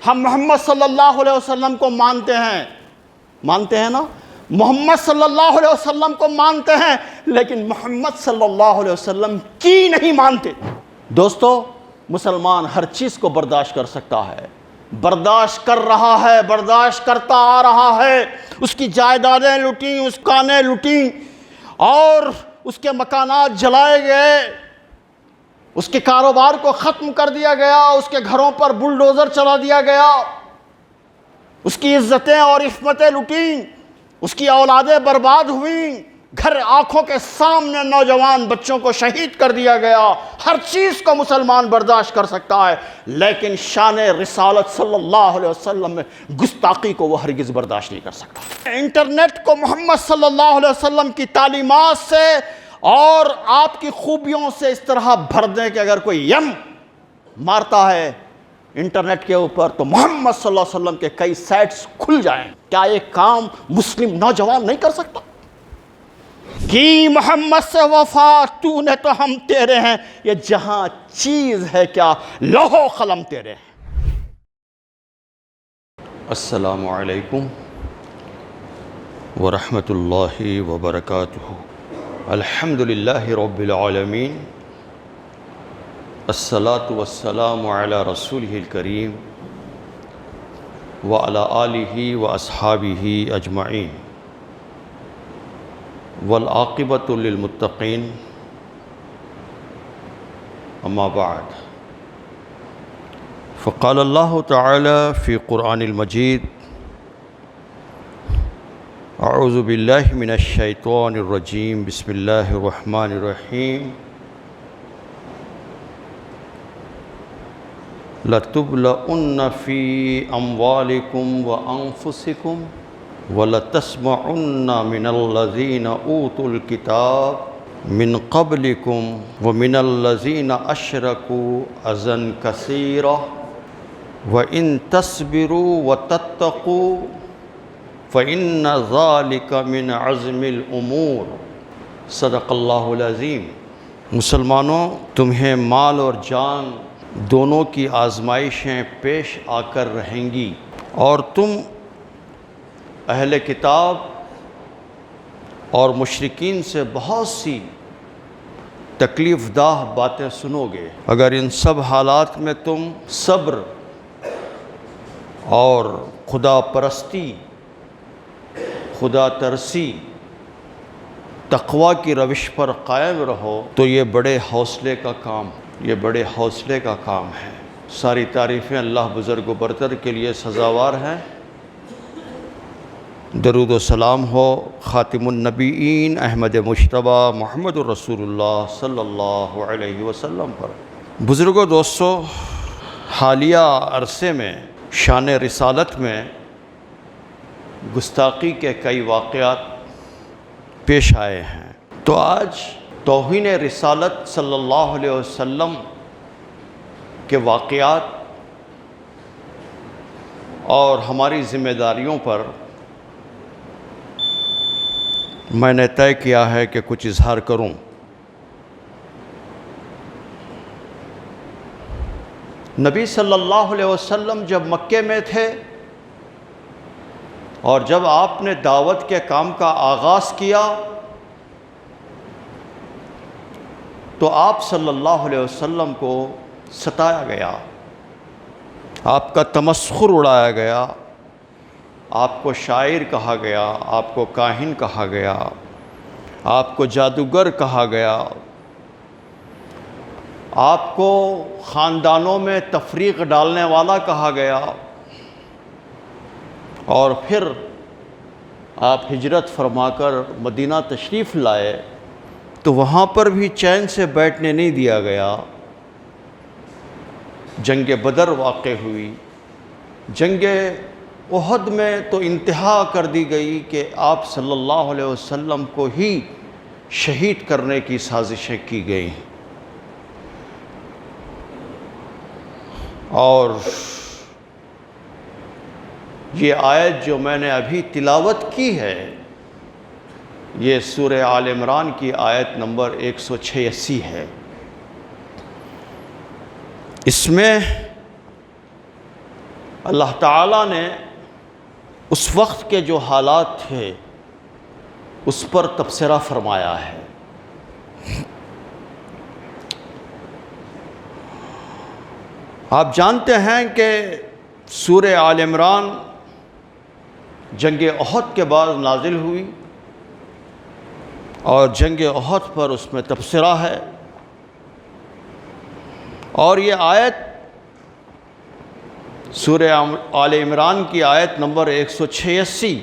ہم محمد صلی اللہ علیہ وسلم کو مانتے ہیں نا، محمد صلی اللہ علیہ وسلم کو مانتے ہیں، لیکن محمد صلی اللہ علیہ وسلم کی نہیں مانتے۔ دوستو، مسلمان ہر چیز کو برداشت کر سکتا ہے، برداشت کر رہا ہے، برداشت کرتا آ رہا ہے۔ اس کی جائیدادیں لوٹیں، اس کانے لوٹیں، اور اس کے مکانات جلائے گئے، اس کے کاروبار کو ختم کر دیا گیا، اس کے گھروں پر بلڈوزر چلا دیا گیا، اس کی عزتیں اور عصمتیں لوٹیں، اس کی اولادیں برباد ہوئیں، گھر آنکھوں کے سامنے نوجوان بچوں کو شہید کر دیا گیا۔ ہر چیز کو مسلمان برداشت کر سکتا ہے، لیکن شان رسالت صلی اللہ علیہ وسلم میں گستاخی کو وہ ہرگز برداشت نہیں کر سکتا۔ انٹرنیٹ کو محمد صلی اللہ علیہ وسلم کی تعلیمات سے اور آپ کی خوبیوں سے اس طرح بھر دیں کہ اگر کوئی یم مارتا ہے انٹرنیٹ کے اوپر تو محمد صلی اللہ علیہ وسلم کے کئی سائٹس کھل جائیں۔ کیا یہ کام مسلم نوجوان نہیں کر سکتا؟ کی محمد سے وفا تو نے تو ہم تیرے ہیں، یہ جہاں چیز ہے کیا لوح و قلم تیرے ہیں۔ السلام علیکم ورحمۃ اللہ وبرکاتہ۔ الحمدللہ رب العالمین، الصلاة والسلام علی رسولہ الکریم وعلی آلہ واصحابہ اجمعین، والعاقبۃ للمتقین، اما بعد، فقال اللہ تعالی فی قرآن المجید: اعوذ باللہ من الشیطان الرجیم، بسم اللہ الرحمن الرحیم۔ لَتُبْلَؤُنَّ فِي أَمْوَالِكُمْ وَأَنفُسِكُمْ وَلَتَسْمَعُنَّ مِنَ الَّذِينَ أُوتُوا الْكِتَابَ مِنْ قَبْلِكُمْ وَمِنَ الَّذِينَ أَشْرَكُوا أَذًى كَثِيرًا وَإِن تَصْبِرُوا وَتَتَّقُوا فَإِنَّ ذَلِكَ مِنْ عَزْمِ الْأُمُورِ۔ صدق اللہ العظیم۔ مسلمانوں، تمہیں مال اور جان دونوں کی آزمائشیں پیش آ کر رہیں گی، اور تم اہل کتاب اور مشرکین سے بہت سی تکلیف دہ باتیں سنو گے۔ اگر ان سب حالات میں تم صبر اور خدا پرستی، خدا ترسی، تقوی کی روش پر قائم رہو تو یہ بڑے حوصلے کا کام ہے۔ ساری تعریفیں اللہ بزرگ و برتر کے لیے سزاوار ہیں۔ درود و سلام ہو خاتم النبیین احمد مجتبی محمد الرسول اللہ صلی اللہ علیہ وسلم پر۔ بزرگوں، دوستو، حالیہ عرصے میں شان رسالت میں گستاخی کے کئی واقعات پیش آئے ہیں، تو آج توہین رسالت صلی اللہ علیہ وسلم کے واقعات اور ہماری ذمہ داریوں پر میں نے طے کیا ہے کہ کچھ اظہار کروں۔ نبی صلی اللہ علیہ وسلم جب مکے میں تھے اور جب آپ نے دعوت کے کام کا آغاز کیا تو آپ صلی اللہ علیہ وسلم کو ستایا گیا، آپ کا تمسخر اڑایا گیا، آپ کو شاعر کہا گیا، آپ کو کاہن کہا گیا، آپ کو جادوگر کہا گیا، آپ کو خاندانوں میں تفریق ڈالنے والا کہا گیا، اور پھر آپ ہجرت فرما کر مدینہ تشریف لائے تو وہاں پر بھی چین سے بیٹھنے نہیں دیا گیا۔ جنگ بدر واقع ہوئی، جنگ احد میں تو انتہا کر دی گئی کہ آپ صلی اللہ علیہ وسلم کو ہی شہید کرنے کی سازشیں کی گئیں، اور یہ آیت جو میں نے ابھی تلاوت کی ہے یہ سورہ آل عمران کی آیت نمبر 186 ہے۔ اس میں اللہ تعالیٰ نے اس وقت کے جو حالات تھے اس پر تبصرہ فرمایا ہے۔ آپ جانتے ہیں کہ سورہ آل عمران جنگ احد کے بعد نازل ہوئی، اور جنگ احد پر اس میں تبصرہ ہے، اور یہ آیت سورہ آل عمران کی آیت نمبر 186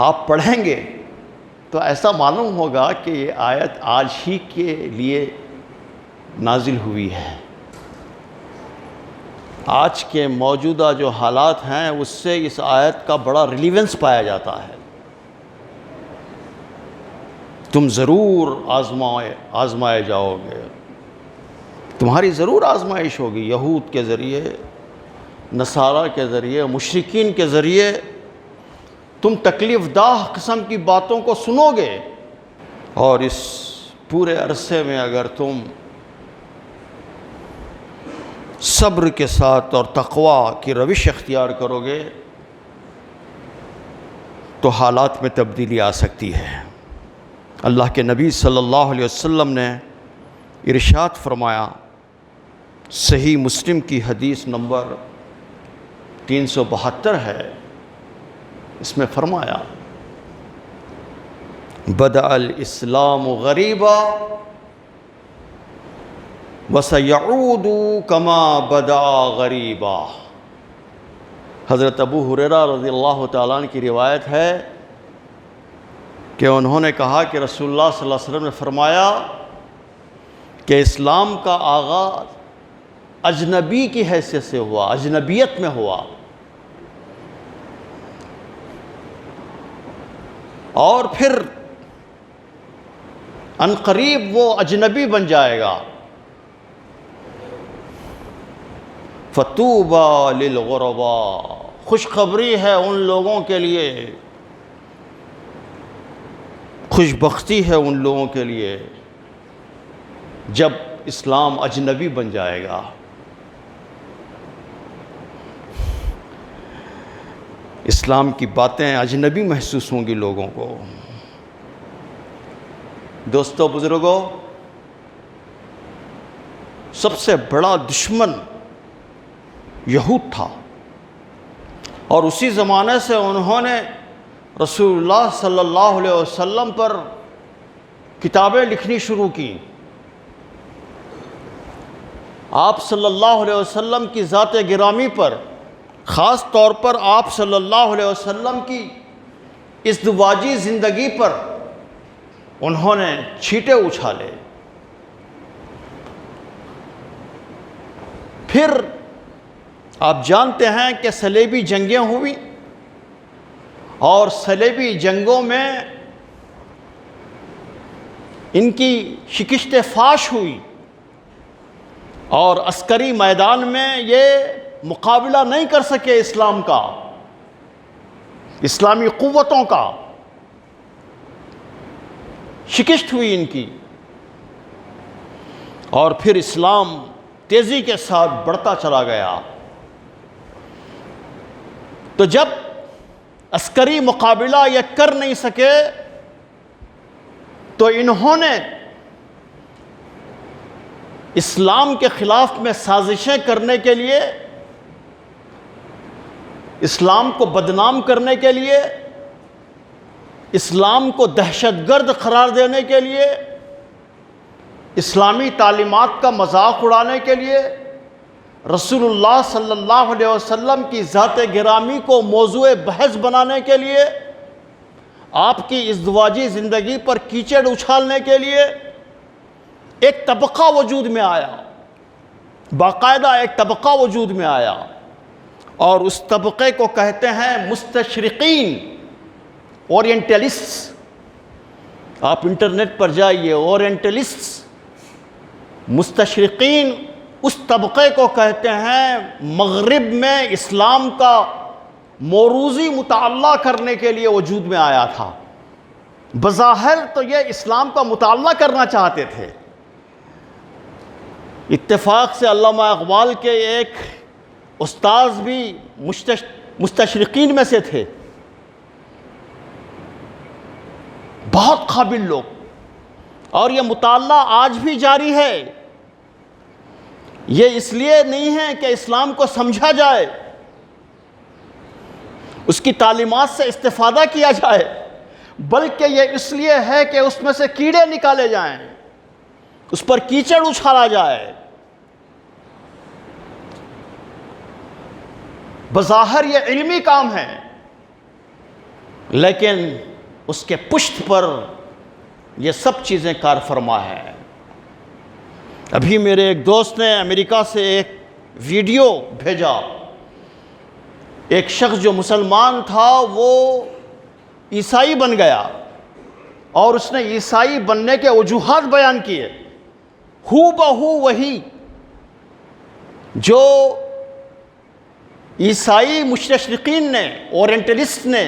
آپ پڑھیں گے تو ایسا معلوم ہوگا کہ یہ آیت آج ہی کے لیے نازل ہوئی ہے۔ آج کے موجودہ جو حالات ہیں اس سے اس آیت کا بڑا ریلیونس پایا جاتا ہے۔ تم ضرور آزمائے جاؤ گے، تمہاری ضرور آزمائش ہوگی، یہود کے ذریعے، نصارہ کے ذریعے، مشرکین کے ذریعے تم تکلیف دہ قسم کی باتوں کو سنو گے، اور اس پورے عرصے میں اگر تم صبر کے ساتھ اور تقوی کی روش اختیار کرو گے تو حالات میں تبدیلی آ سکتی ہے۔ اللہ کے نبی صلی اللہ علیہ وسلم نے ارشاد فرمایا، صحیح مسلم کی حدیث نمبر 372 ہے، اس میں فرمایا، بدأ الاسلام غریبا وسیعود کما بدأ غریبا۔ حضرت ابو ہریرہ رضی اللہ تعالیٰ عنہ کی روایت ہے کہ انہوں نے کہا کہ رسول اللہ صلی اللہ علیہ وسلم نے فرمایا کہ اسلام کا آغاز اجنبی کی حیثیت سے ہوا، اجنبیت میں ہوا، اور پھر عنقریب وہ اجنبی بن جائے گا۔ فطوبی للغرباء، خوشخبری ہے ان لوگوں کے لیے، خوش بختی ہے ان لوگوں کے لیے جب اسلام اجنبی بن جائے گا۔ اسلام کی باتیں اجنبی محسوس ہوں گی لوگوں کو۔ دوستو، بزرگوں، سب سے بڑا دشمن یہود تھا، اور اسی زمانے سے انہوں نے رسول اللہ صلی اللہ علیہ وسلم پر کتابیں لکھنی شروع کی۔ آپ صلی اللہ علیہ وسلم کی ذات گرامی پر، خاص طور پر آپ صلی اللہ علیہ وسلم کی ازدواجی زندگی پر انہوں نے چھینٹے اچھالے۔ پھر آپ جانتے ہیں کہ صلیبی جنگیں ہوئی، اور صلیبی جنگوں میں ان کی شکست فاش ہوئی، اور عسکری میدان میں یہ مقابلہ نہیں کر سکے اسلام کا، اسلامی قوتوں کا، شکست ہوئی ان کی، اور پھر اسلام تیزی کے ساتھ بڑھتا چلا گیا۔ تو جب عسکری مقابلہ یہ کر نہیں سکے تو انہوں نے اسلام کے خلاف میں سازشیں کرنے کے لیے، اسلام کو بدنام کرنے کے لیے، اسلام کو دہشت گرد قرار دینے کے لیے، اسلامی تعلیمات کا مذاق اڑانے کے لیے، رسول اللہ صلی اللہ علیہ وسلم کی ذات گرامی کو موضوع بحث بنانے کے لیے، آپ کی ازدواجی زندگی پر کیچڑ اچھالنے کے لیے ایک طبقہ وجود میں آیا، باقاعدہ ایک طبقہ وجود میں آیا، اور اس طبقے کو کہتے ہیں مستشرقین، اورینٹلسٹ۔ آپ انٹرنیٹ پر جائیے، اورینٹلسٹ، مستشرقین اس طبقے کو کہتے ہیں مغرب میں اسلام کا موروثی مطالعہ کرنے کے لیے وجود میں آیا تھا۔ بظاہر تو یہ اسلام کا مطالعہ کرنا چاہتے تھے۔ اتفاق سے علامہ اقبال کے ایک استاذ بھی مستشرقین میں سے تھے، بہت قابل لوگ، اور یہ مطالعہ آج بھی جاری ہے۔ یہ اس لیے نہیں ہے کہ اسلام کو سمجھا جائے، اس کی تعلیمات سے استفادہ کیا جائے، بلکہ یہ اس لیے ہے کہ اس میں سے کیڑے نکالے جائیں، اس پر کیچڑ اچھالا جائے۔ بظاہر یہ علمی کام ہے، لیکن اس کے پشت پر یہ سب چیزیں کار فرما ہے۔ ابھی میرے ایک دوست نے امریکہ سے ایک ویڈیو بھیجا، ایک شخص جو مسلمان تھا وہ عیسائی بن گیا، اور اس نے عیسائی بننے کے وجوہات بیان کیے، ہو بہو وہی جو عیسائی مستشرقین نے، اورینٹلسٹ نے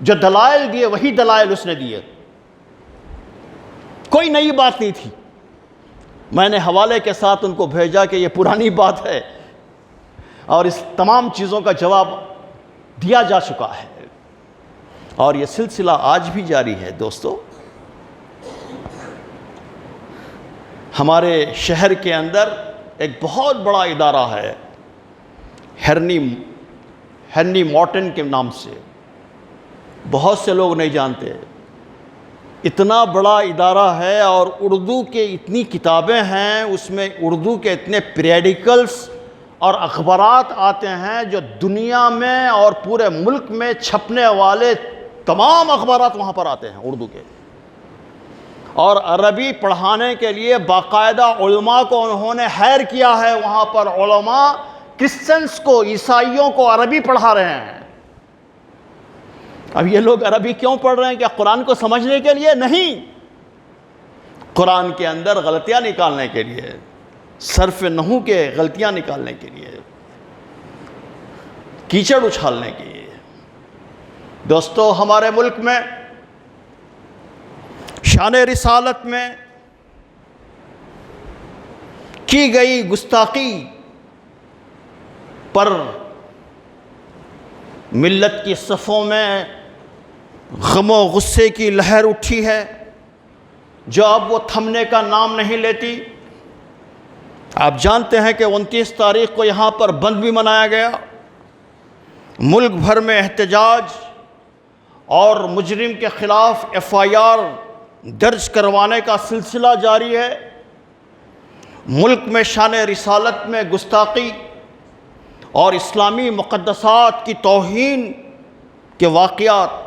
جو دلائل دیے، وہی دلائل اس نے دیے، کوئی نئی بات نہیں تھی۔ میں نے حوالے کے ساتھ ان کو بھیجا کہ یہ پرانی بات ہے، اور اس تمام چیزوں کا جواب دیا جا چکا ہے، اور یہ سلسلہ آج بھی جاری ہے۔ دوستو، ہمارے شہر کے اندر ایک بہت بڑا ادارہ ہے، ہنری مارٹن کے نام سے، بہت سے لوگ نہیں جانتے۔ اتنا بڑا ادارہ ہے، اور اردو کے اتنی کتابیں ہیں، اس میں اردو کے اتنے پیریڈیکلز اور اخبارات آتے ہیں جو دنیا میں اور پورے ملک میں چھپنے والے تمام اخبارات وہاں پر آتے ہیں اردو کے، اور عربی پڑھانے کے لیے باقاعدہ علماء کو انہوں نے ہائر کیا ہے۔ وہاں پر علماء کرسچنس کو، عیسائیوں کو عربی پڑھا رہے ہیں۔ اب یہ لوگ عربی کیوں پڑھ رہے ہیں؟ کیا قرآن کو سمجھنے کے لیے؟ نہیں، قرآن کے اندر غلطیاں نکالنے کے لیے، صرف نحو کے غلطیاں نکالنے کے لیے، کیچڑ اچھالنے کے لیے۔ دوستو، ہمارے ملک میں شان رسالت میں کی گئی گستاخی پر ملت کی صفوں میں غم و غصے کی لہر اٹھی ہے، جو اب وہ تھمنے کا نام نہیں لیتی۔ آپ جانتے ہیں کہ 29 تاریخ کو یہاں پر بند بھی منایا گیا، ملک بھر میں احتجاج اور مجرم کے خلاف FIR درج کروانے کا سلسلہ جاری ہے۔ ملک میں شان رسالت میں گستاخی اور اسلامی مقدسات کی توہین کے واقعات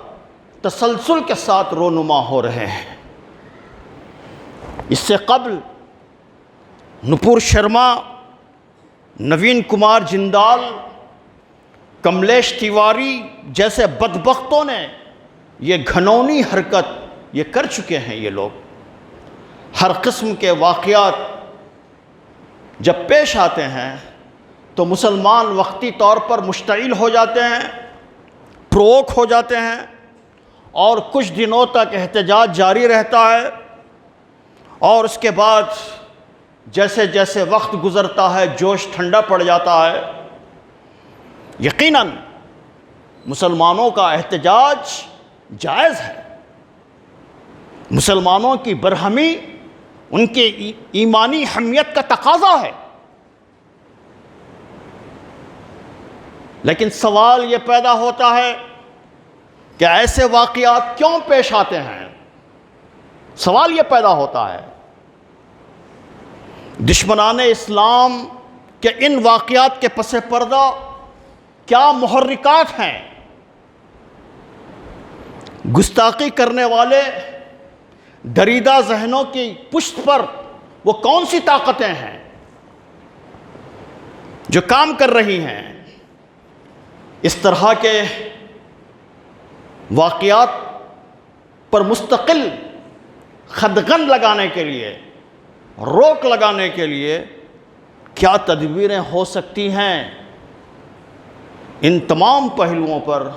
تسلسل کے ساتھ رونما ہو رہے ہیں۔ اس سے قبل نپور شرما، نوین کمار جندال، کملیش تیواری جیسے بدبختوں نے یہ گھنونی حرکت یہ کر چکے ہیں۔ یہ لوگ ہر قسم کے واقعات جب پیش آتے ہیں تو مسلمان وقتی طور پر مشتعل ہو جاتے ہیں، پروک ہو جاتے ہیں، اور کچھ دنوں تک احتجاج جاری رہتا ہے، اور اس کے بعد جیسے جیسے وقت گزرتا ہے جوش ٹھنڈا پڑ جاتا ہے۔ یقیناً مسلمانوں کا احتجاج جائز ہے، مسلمانوں کی برہمی ان کے ایمانی حمیت کا تقاضا ہے، لیکن سوال یہ پیدا ہوتا ہے کہ ایسے واقعات کیوں پیش آتے ہیں؟ سوال یہ پیدا ہوتا ہے، دشمنان اسلام کے ان واقعات کے پس پردہ کیا محرکات ہیں؟ گستاخی کرنے والے دریدہ ذہنوں کی پشت پر وہ کون سی طاقتیں ہیں جو کام کر رہی ہیں؟ اس طرح کے واقعات پر مستقل خدغن لگانے کے لیے، روک لگانے کے لیے کیا تدبیریں ہو سکتی ہیں؟ ان تمام پہلوؤں پر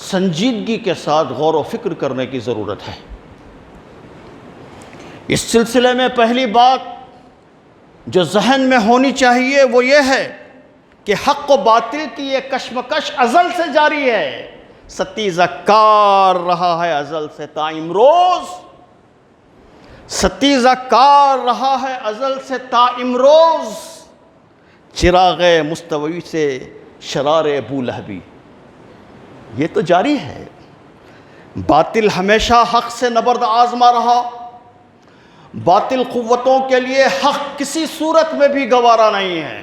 سنجیدگی کے ساتھ غور و فکر کرنے کی ضرورت ہے۔ اس سلسلے میں پہلی بات جو ذہن میں ہونی چاہیے وہ یہ ہے کہ حق و باطل کی یہ کشمکش ازل سے جاری ہے، ستیزہ کار رہا ہے ازل سے تا امروز، ستیزہ کار رہا ہے ازل سے تا امروز، چراغ مستوی سے شرار ابو لہبی۔ یہ تو جاری ہے۔ باطل ہمیشہ حق سے نبرد آزما رہا، باطل قوتوں کے لیے حق کسی صورت میں بھی گوارا نہیں ہے،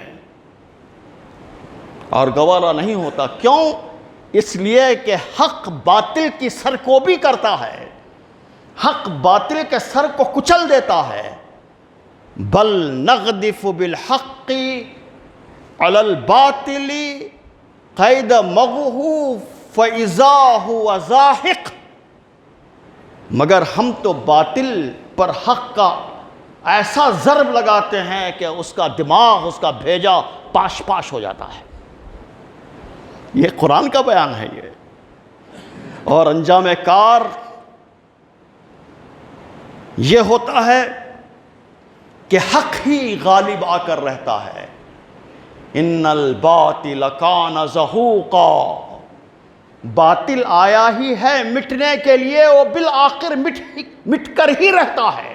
اور گوارا نہیں ہوتا۔ کیوں؟ اس لیے کہ حق باطل کی سرکوبی کرتا ہے، حق باطل کے سر کو کچل دیتا ہے۔ بل نغدف بالحق علی الباطل قید مغہ فاذا هو زاحق، مگر ہم تو باطل پر حق کا ایسا ضرب لگاتے ہیں کہ اس کا دماغ، اس کا بھیجا پاش پاش ہو جاتا ہے۔ یہ قرآن کا بیان ہے یہ، اور انجام کار یہ ہوتا ہے کہ حق ہی غالب آ کر رہتا ہے۔ ان الباطل کان زہوقا، باطل آیا ہی ہے مٹنے کے لیے، وہ بالآخر مٹ کر ہی رہتا ہے۔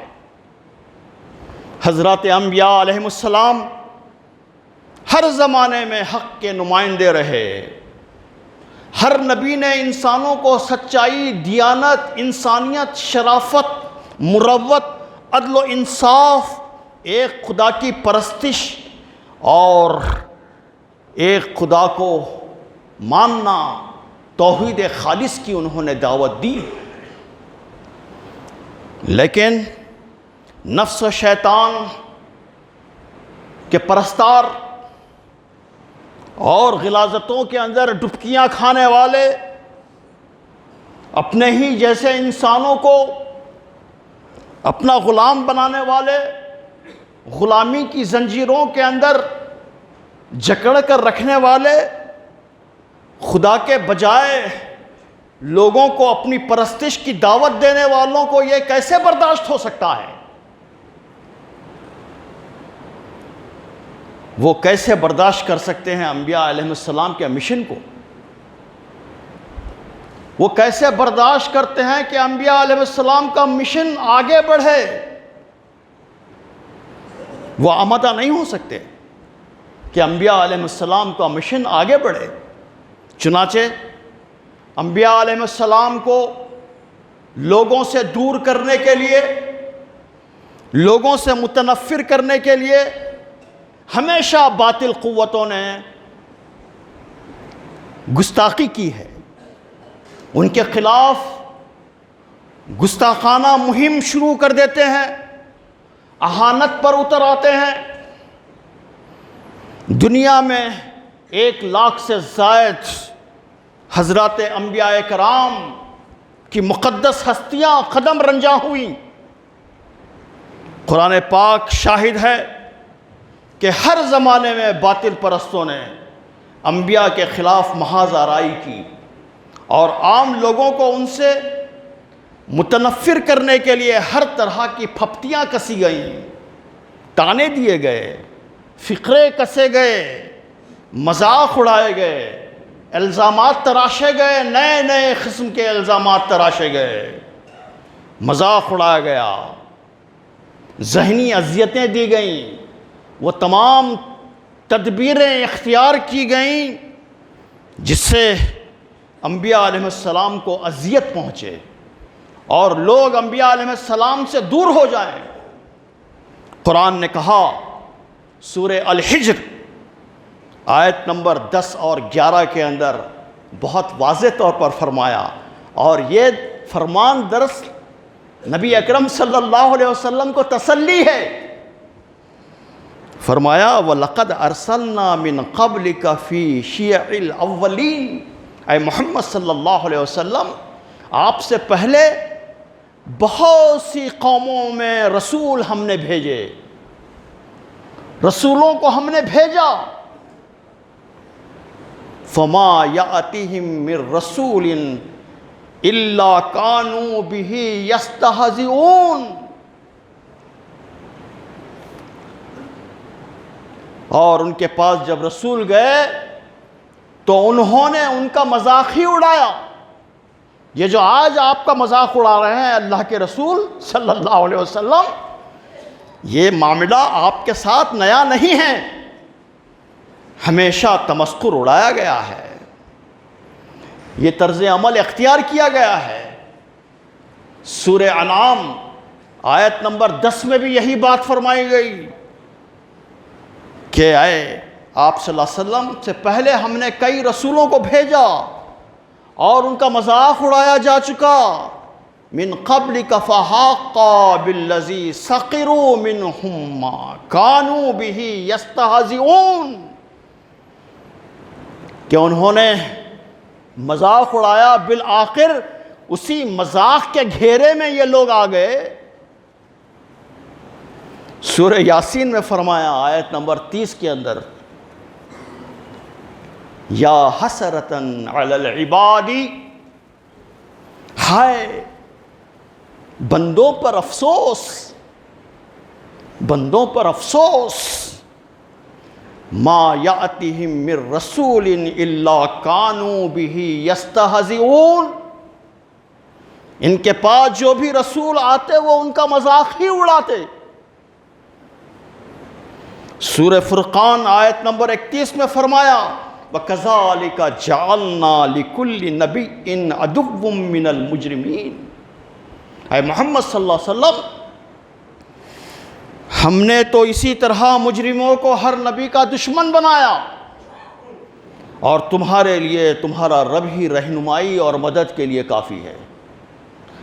حضرات انبیاء علیہ السلام ہر زمانے میں حق کے نمائندے رہے، ہر نبی نے انسانوں کو سچائی، دیانت، انسانیت، شرافت، مروت، عدل و انصاف، ایک خدا کی پرستش اور ایک خدا کو ماننا، توحید خالص کی انہوں نے دعوت دی۔ لیکن نفس و شیطان کے پرستار اور غلاظتوں کے اندر ڈبکیاں کھانے والے، اپنے ہی جیسے انسانوں کو اپنا غلام بنانے والے، غلامی کی زنجیروں کے اندر جکڑ کر رکھنے والے، خدا کے بجائے لوگوں کو اپنی پرستش کی دعوت دینے والوں کو یہ کیسے برداشت ہو سکتا ہے؟ وہ کیسے برداشت کر سکتے ہیں انبیاء علیہ السلام کے مشن کو؟ وہ کیسے برداشت کرتے ہیں کہ انبیاء علیہ السلام کا مشن آگے بڑھے؟ وہ آمادہ نہیں ہو سکتے کہ انبیاء علیہ السلام کا مشن آگے بڑھے۔ چنانچہ انبیاء علیہ السلام کو لوگوں سے دور کرنے کے لیے، لوگوں سے متنفر کرنے کے لیے ہمیشہ باطل قوتوں نے گستاخی کی ہے، ان کے خلاف گستاخانہ مہم شروع کر دیتے ہیں، اہانت پر اتر آتے ہیں۔ دنیا میں 1,00,000 سے زائد حضرات انبیاء کرام کی مقدس ہستیاں قدم رنجاں ہوئیں۔ قرآن پاک شاہد ہے کہ ہر زمانے میں باطل پرستوں نے انبیاء کے خلاف محاذ آرائی کی، اور عام لوگوں کو ان سے متنفر کرنے کے لیے ہر طرح کی پھپتیاں کسی گئیں، تانے دیے گئے، فقرے کسے گئے، مذاق اڑائے گئے، الزامات تراشے گئے، نئے نئے قسم کے الزامات تراشے گئے، مذاق اڑایا گیا، ذہنی اذیتیں دی گئیں، وہ تمام تدبیریں اختیار کی گئیں جس سے انبیاء علیہ السلام کو اذیت پہنچے اور لوگ انبیاء علیہ السلام سے دور ہو جائیں۔ قرآن نے کہا سورہ الحجر آیت نمبر 10 اور 11 کے اندر بہت واضح طور پر فرمایا، اور یہ فرمان دراصل نبی اکرم صلی اللہ علیہ وسلم کو تسلی ہے۔ فرمایا وَلَقَدْ أَرْسَلْنَا مِن قَبْلِكَ فِي شِيَعِ الْأَوَّلِينَ، اے محمد صلی اللہ علیہ وسلم، آپ سے پہلے بہت سی قوموں میں رسول ہم نے بھیجے، رسولوں کو ہم نے بھیجا۔ فَمَا يَأْتِهِم مِّن رَّسُولٍ إِلَّا كَانُوا بِهِ يَسْتَهْزِئُونَ، اور ان کے پاس جب رسول گئے تو انہوں نے ان کا مذاق ہی اڑایا. یہ جو آج آپ کا مذاق اڑا رہے ہیں اللہ کے رسول صلی اللہ علیہ وسلم، یہ معاملہ آپ کے ساتھ نیا نہیں ہے، ہمیشہ تمسخر اڑایا گیا ہے، یہ طرز عمل اختیار کیا گیا ہے. سورہ انعام آیت نمبر 10 میں بھی یہی بات فرمائی گئی کہ اے آپ صلی اللہ علیہ وسلم سے پہلے ہم نے کئی رسولوں کو بھیجا اور ان کا مذاق اڑایا جا چکا. من قبلک فحاق بالذی سخروا منہم ما کانوا بہ یستہزئون، کہ انہوں نے مذاق اڑایا، بالآخر اسی مذاق کے گھیرے میں یہ لوگ آ گئے. سورہ یاسین میں فرمایا آیت نمبر 30 کے اندر، یا حسرتاً علی العباد، ہائے بندوں پر افسوس، بندوں پر افسوس، ما یأتیہم من رسول الا کانوا بہ یستہزئون، ان کے پاس جو بھی رسول آتے وہ ان کا مذاق ہی اڑاتے. سورہ فرقان آیت نمبر 31 میں فرمایا وَكَذَلِكَ جَعَلْنَا لِكُلِّ نَبِيٍّ عَدُوًّا مِّنَ الْمُجْرِمِينَ. اے محمد صلی اللہ علیہ وسلم، ہم نے تو اسی طرح مجرموں کو ہر نبی کا دشمن بنایا، اور تمہارے لیے تمہارا رب ہی رہنمائی اور مدد کے لیے کافی ہے.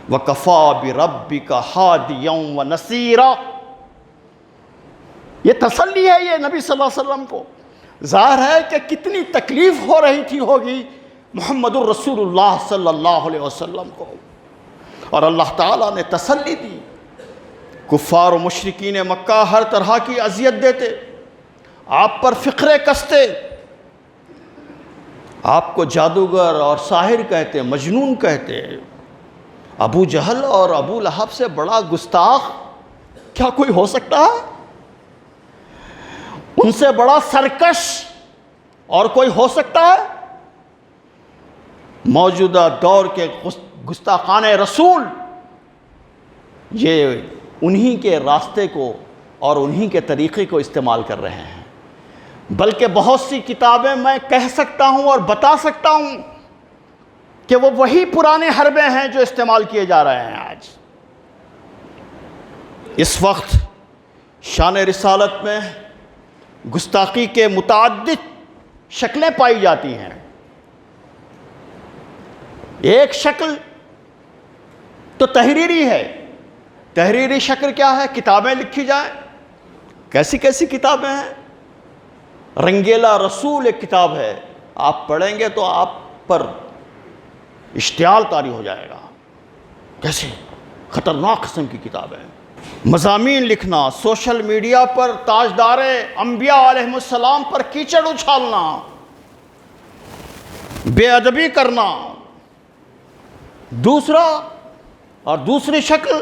وَكَفَى بِرَبِّكَ هَادِيًا وَنَصِيرًا. یہ تسلی ہے یہ نبی صلی اللہ علیہ وسلم کو. ظاہر ہے کہ کتنی تکلیف ہو رہی تھی ہوگی محمد الرسول اللہ صلی اللہ علیہ وسلم کو، اور اللہ تعالیٰ نے تسلی دی. کفار و مشرکین مکہ ہر طرح کی اذیت دیتے، آپ پر فقرے کستے، آپ کو جادوگر اور ساحر کہتے، مجنون کہتے. ابو جہل اور ابو لہب سے بڑا گستاخ کیا کوئی ہو سکتا ہے؟ ان سے بڑا سرکش اور کوئی ہو سکتا ہے؟ موجودہ دور کے گستاخان رسول یہ انہی کے راستے کو اور انہی کے طریقے کو استعمال کر رہے ہیں. بلکہ بہت سی کتابیں میں کہہ سکتا ہوں اور بتا سکتا ہوں کہ وہ وہی پرانے حربے ہیں جو استعمال کیے جا رہے ہیں آج. اس وقت شان رسالت میں گستاخی کے متعدد شکلیں پائی جاتی ہیں. ایک شکل تو تحریری ہے. تحریری شکل کیا ہے؟ کتابیں لکھی جائیں. کیسی کیسی کتابیں ہیں؟ رنگیلا رسول ایک کتاب ہے، آپ پڑھیں گے تو آپ پر اشتعال طاری ہو جائے گا. کیسی خطرناک قسم کی کتاب ہے. مضامین لکھنا، سوشل میڈیا پر تاجدار انبیاء علیہ السلام پر کیچڑ اچھالنا، بے ادبی کرنا. دوسری شکل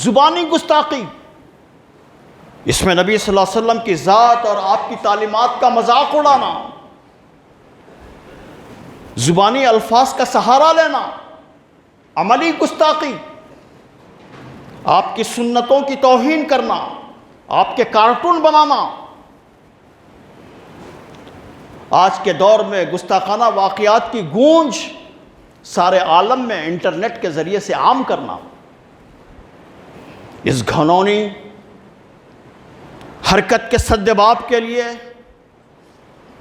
زبانی گستاخی. اس میں نبی صلی اللہ علیہ وسلم کی ذات اور آپ کی تعلیمات کا مذاق اڑانا، زبانی الفاظ کا سہارا لینا. عملی گستاخی، آپ کی سنتوں کی توہین کرنا، آپ کے کارٹون بنانا. آج کے دور میں گستاخانہ واقعات کی گونج سارے عالم میں انٹرنیٹ کے ذریعے سے عام کرنا. اس گھنونی حرکت کے سدباب کے لیے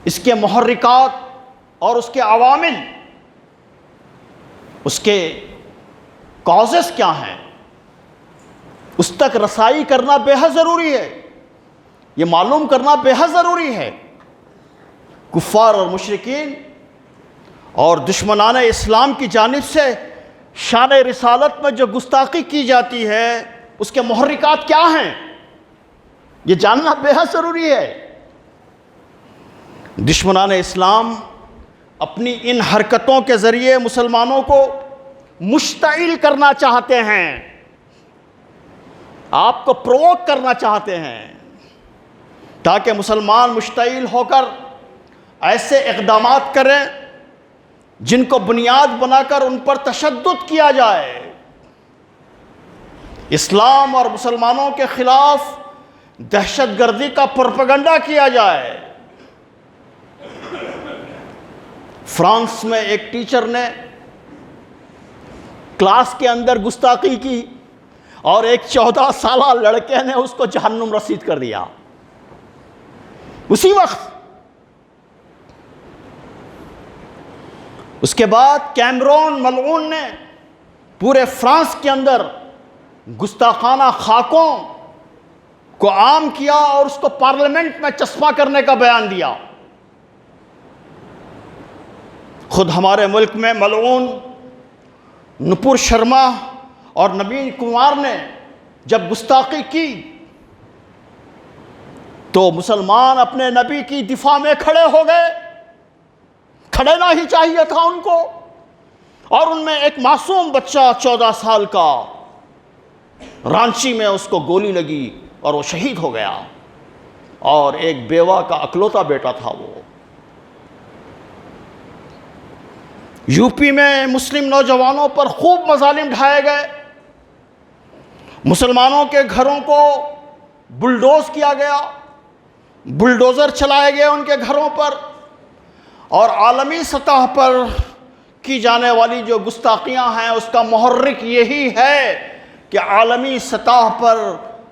اس کے محرکات اور اس کے عوامل، اس کے کازز کیا ہیں، اس تک رسائی کرنا بے حد ضروری ہے. یہ معلوم کرنا بے حد ضروری ہے. کفار اور مشرکین اور دشمنان اسلام کی جانب سے شان رسالت میں جو گستاخی کی جاتی ہے اس کے محرکات کیا ہیں، یہ جاننا بے حد ضروری ہے. دشمنان اسلام اپنی ان حرکتوں کے ذریعے مسلمانوں کو مشتعل کرنا چاہتے ہیں، آپ کو پرووک کرنا چاہتے ہیں. تاکہ مسلمان مشتعل ہو کر ایسے اقدامات کریں جن کو بنیاد بنا کر ان پر تشدد کیا جائے، اسلام اور مسلمانوں کے خلاف دہشت گردی کا پروپیگنڈا کیا جائے۔ فرانس میں ایک ٹیچر نے کلاس کے اندر گستاخی کی اور ایک 14 سالہ لڑکے نے اس کو جہنم رسید کر دیا اسی وقت۔ اس کے بعد کیمرون ملعون نے پورے فرانس کے اندر گستاخانہ خاکوں کو عام کیا اور اس کو پارلیمنٹ میں چسپاں کرنے کا بیان دیا۔ خود ہمارے ملک میں ملعون نپور شرما اور نوین کمار نے جب گستاخی کی تو مسلمان اپنے نبی کی دفاع میں کھڑے ہو گئے، کھڑنا ہی چاہیے تھا ان کو، اور ان میں ایک معصوم بچہ 14 سال کا رانچی میں اس کو گولی لگی اور وہ شہید ہو گیا، اور ایک بیوہ کا اکلوتا بیٹا تھا وہ۔ یو پی میں مسلم نوجوانوں پر خوب مظالم ڈھائے گئے، مسلمانوں کے گھروں کو بلڈوز کیا گیا، بلڈوزر چلائے گئے ان کے گھروں پر، اور عالمی سطح پر کی جانے والی جو گستاخیاں ہیں اس کا محرک یہی ہے کہ عالمی سطح پر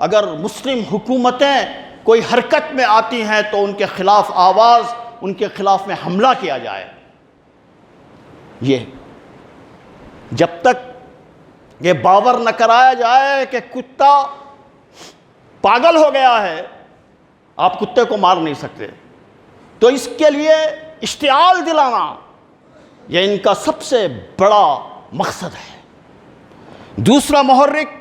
اگر مسلم حکومتیں کوئی حرکت میں آتی ہیں تو ان کے خلاف آواز، ان کے خلاف میں حملہ کیا جائے۔ یہ جب تک یہ باور نہ کرایا جائے کہ کتا پاگل ہو گیا ہے، آپ کتے کو مار نہیں سکتے، تو اس کے لیے اشتعال دلانا یہ ان کا سب سے بڑا مقصد ہے۔ دوسرا محرک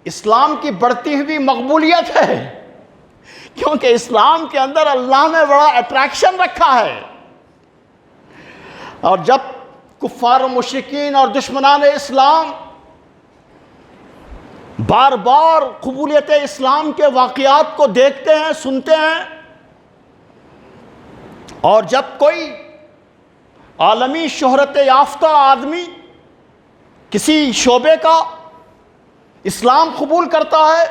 اسلام کی بڑھتی ہوئی مقبولیت ہے، کیونکہ اسلام کے اندر اللہ نے بڑا اٹریکشن رکھا ہے، اور جب کفار و مشرکین اور دشمنان اسلام بار بار قبولیت اسلام کے واقعات کو دیکھتے ہیں، سنتے ہیں، اور جب کوئی عالمی شہرت یافتہ آدمی کسی شعبے کا اسلام قبول کرتا ہے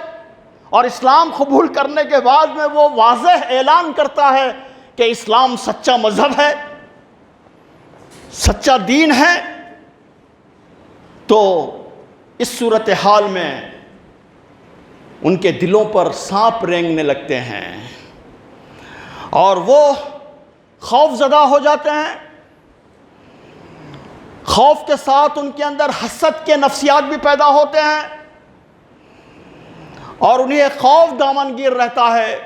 اور اسلام قبول کرنے کے بعد میں وہ واضح اعلان کرتا ہے کہ اسلام سچا مذہب ہے، سچا دین ہے، تو اس صورتحال میں ان کے دلوں پر سانپ رینگنے لگتے ہیں اور وہ خوف زدہ ہو جاتے ہیں۔ خوف کے ساتھ ان کے اندر حسد کے نفسیات بھی پیدا ہوتے ہیں، اور انہیں ایک خوف دامنگیر رہتا ہے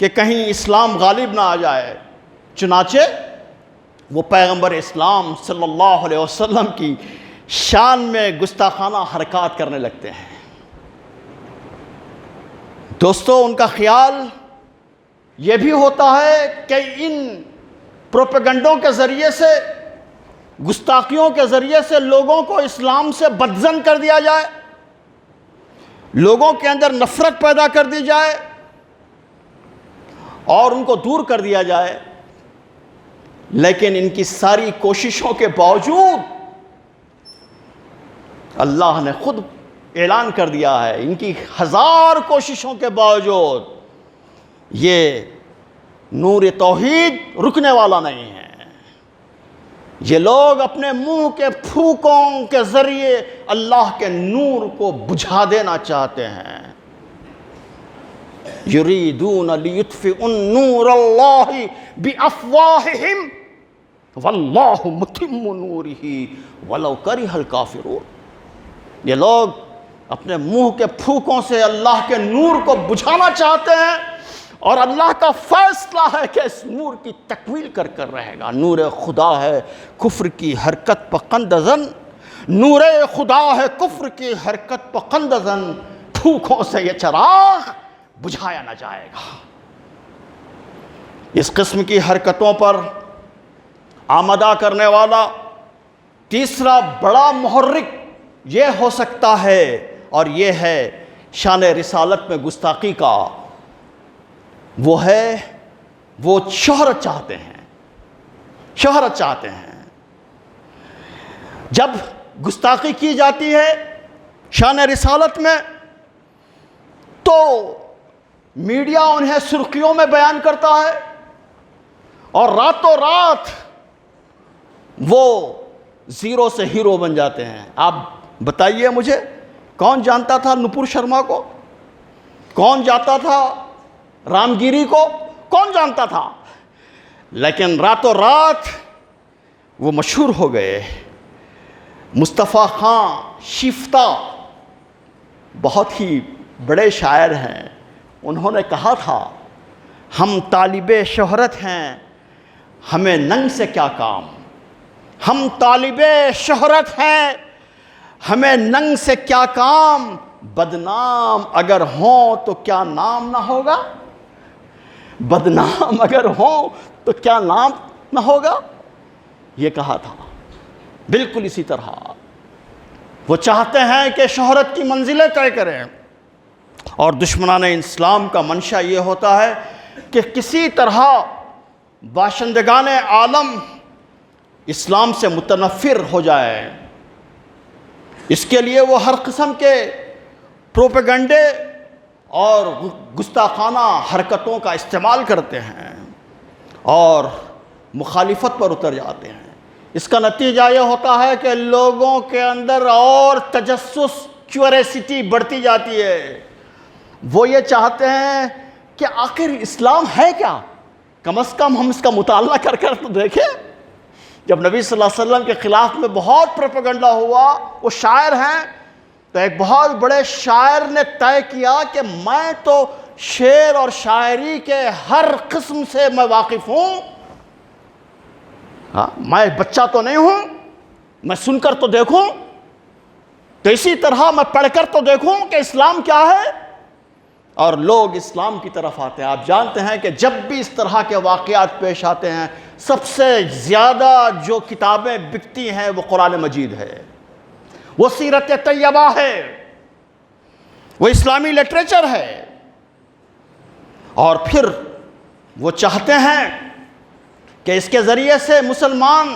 کہ کہیں اسلام غالب نہ آ جائے، چنانچہ وہ پیغمبر اسلام صلی اللہ علیہ وسلم کی شان میں گستاخانہ حرکات کرنے لگتے ہیں۔ دوستو، ان کا خیال یہ بھی ہوتا ہے کہ ان پروپیگنڈوں کے ذریعے سے، گستاخیوں کے ذریعے سے لوگوں کو اسلام سے بدظن کر دیا جائے، لوگوں کے اندر نفرت پیدا کر دی جائے اور ان کو دور کر دیا جائے۔ لیکن ان کی ساری کوششوں کے باوجود اللہ نے خود اعلان کر دیا ہے، ان کی 1000 کوششوں کے باوجود یہ نور توحید رکنے والا نہیں ہے۔ یہ لوگ اپنے منہ کے پھونکوں کے ذریعے اللہ کے نور کو بجھا دینا چاہتے ہیں۔ یریدون لیطفئوا نور اللہ بافواہہم واللہ متم نورہ ولو کرہ الکافرون۔ یہ لوگ اپنے منہ کے پھونکوں سے اللہ کے نور کو بجھانا چاہتے ہیں، اور اللہ کا فیصلہ ہے کہ اس نور کی تکمیل کر کر رہے گا۔ نور خدا ہے کفر کی حرکت پقند زن، نور خدا ہے کفر کی حرکت پقند زن، پھونکوں سے یہ چراغ بجھایا نہ جائے گا۔ اس قسم کی حرکتوں پر آمدہ کرنے والا تیسرا بڑا محرک یہ ہو سکتا ہے، اور یہ ہے شان رسالت میں گستاخی کا۔ وہ ہے وہ شہرت چاہتے ہیں، شہرت چاہتے ہیں۔ جب گستاخی کی جاتی ہے شان رسالت میں تو میڈیا انہیں سرخیوں میں بیان کرتا ہے اور راتوں رات وہ زیرو سے ہیرو بن جاتے ہیں۔ آپ بتائیے مجھے، کون جانتا تھا نپور شرما کو؟ کون جانتا تھا رام گیری کو؟ کون جانتا تھا؟ لیکن راتوں رات وہ مشہور ہو گئے۔ مصطفیٰ خان شیفتہ بہت ہی بڑے شاعر ہیں، انہوں نے کہا تھا ہم طالب شہرت ہیں، ہمیں ننگ سے کیا کام، ہم طالب شہرت ہیں، ہمیں ننگ سے کیا کام، بدنام اگر ہوں تو کیا نام نہ ہوگا، بدنام اگر ہوں تو کیا نام نہ ہوگا، یہ کہا تھا۔ بالکل اسی طرح وہ چاہتے ہیں کہ شہرت کی منزلیں طے کریں، اور دشمنان اسلام کا منشا یہ ہوتا ہے کہ کسی طرح باشندگان عالم اسلام سے متنفر ہو جائے۔ اس کے لیے وہ ہر قسم کے پروپیگنڈے اور گستاخانہ حرکتوں کا استعمال کرتے ہیں اور مخالفت پر اتر جاتے ہیں۔ اس کا نتیجہ یہ ہوتا ہے کہ لوگوں کے اندر اور تجسس، کیوریسٹی بڑھتی جاتی ہے۔ وہ یہ چاہتے ہیں کہ آخر اسلام ہے کیا، کم از کم ہم اس کا مطالعہ کر تو دیکھیں۔ جب نبی صلی اللہ علیہ وسلم کے خلاف میں بہت پروپیگنڈا ہوا، وہ شاعر ہیں، تو ایک بہت بڑے شاعر نے طے کیا کہ میں تو شعر اور شاعری کے ہر قسم سے میں واقف ہوں، میں بچہ تو نہیں ہوں، میں سن کر تو دیکھوں، تو اسی طرح میں پڑھ کر تو دیکھوں کہ اسلام کیا ہے، اور لوگ اسلام کی طرف آتے ہیں۔ آپ جانتے ہیں کہ جب بھی اس طرح کے واقعات پیش آتے ہیں، سب سے زیادہ جو کتابیں بکتی ہیں وہ قرآن مجید ہے، وہ سیرت طیبہ ہے، وہ اسلامی لٹریچر ہے، اور پھر وہ چاہتے ہیں کہ اس کے ذریعے سے مسلمان